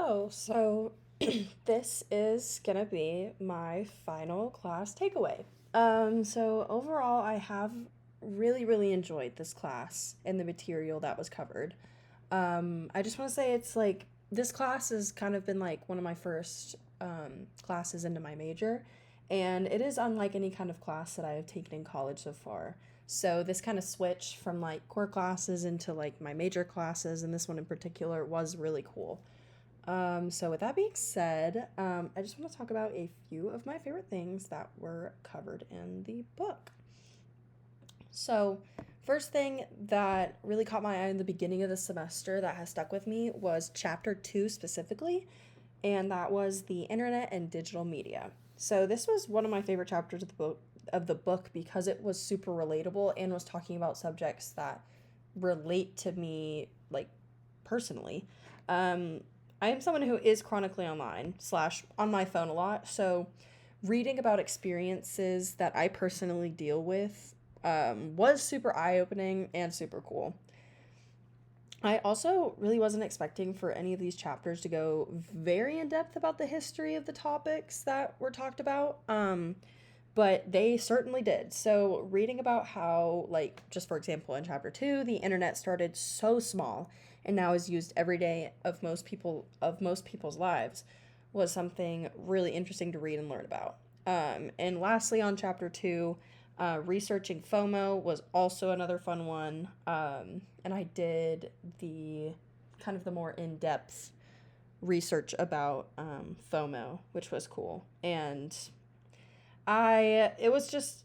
Hello. So this is gonna be my final class takeaway. So overall, I have really enjoyed this class and the material that was covered. I just want to say it's like this class has kind of been like one of my first classes into my major, and it is unlike any kind of class that I have taken in college so far. So this kind of switch from like core classes into like my major classes, and this one in particular was really cool. So with that being said, I just want to talk about a few of my favorite things that were covered in the book. So, first thing that really caught my eye in the beginning of the semester that has stuck with me was chapter 2 specifically, and that was the internet and digital media. So, this was one of my favorite chapters of the book because it was super relatable and was talking about subjects that relate to me like personally. Um, I am someone who is chronically online slash on my phone a lot, so reading about experiences that I personally deal with was super eye opening and super cool. I also really wasn't expecting for any of these chapters to go very in depth about the history of the topics that were talked about. But they certainly did. So, reading about how, like, just for example, in chapter 2, the internet started so small and now is used every day of most people's lives was something really interesting to read and learn about. And lastly, on chapter 2, researching FOMO was also another fun one. And I did the kind of the more in depth research about FOMO, which was cool. And it was just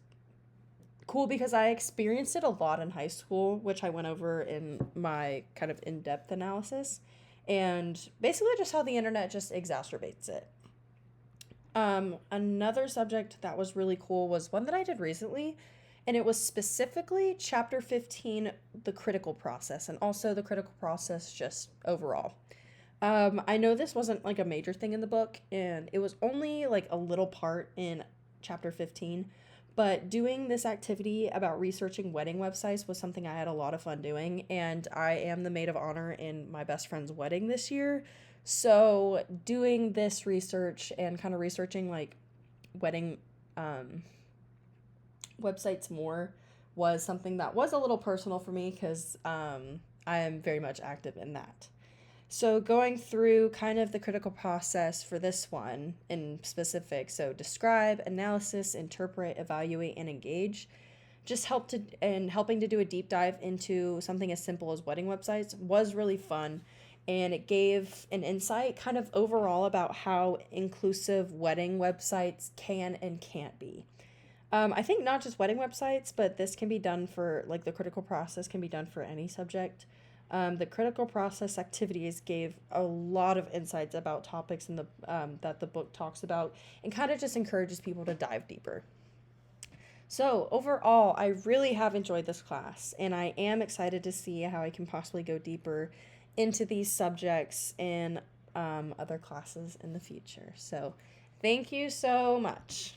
cool because I experienced it a lot in high school, which I went over in my kind of in depth analysis. And basically, just how the internet just exacerbates it. Another subject that was really cool was one that I did recently, and it was specifically chapter 15, the critical process, and also the critical process just overall. I know this wasn't like a major thing in the book, and it was only like a little part in chapter 15, but doing this activity about researching wedding websites was something I had a lot of fun doing, and I am the maid of honor in my best friend's wedding this year. So, doing this research and kind of researching like wedding um, websites more was something that was a little personal for me because I am very much active in that. So, going through kind of the critical process for this one in specific, so describe, analysis, interpret, evaluate, and engage, just helped to and helping to do a deep dive into something as simple as wedding websites was really fun, and it gave an insight kind of overall about how inclusive wedding websites can and can't be. I think not just wedding websites, but this can be done for, like, the critical process can be done for any subject. The critical process activities gave a lot of insights about topics in the that the book talks about, and kind of just encourages people to dive deeper. So overall, I really have enjoyed this class, and I am excited to see how I can possibly go deeper into these subjects in other classes in the future. So, thank you so much.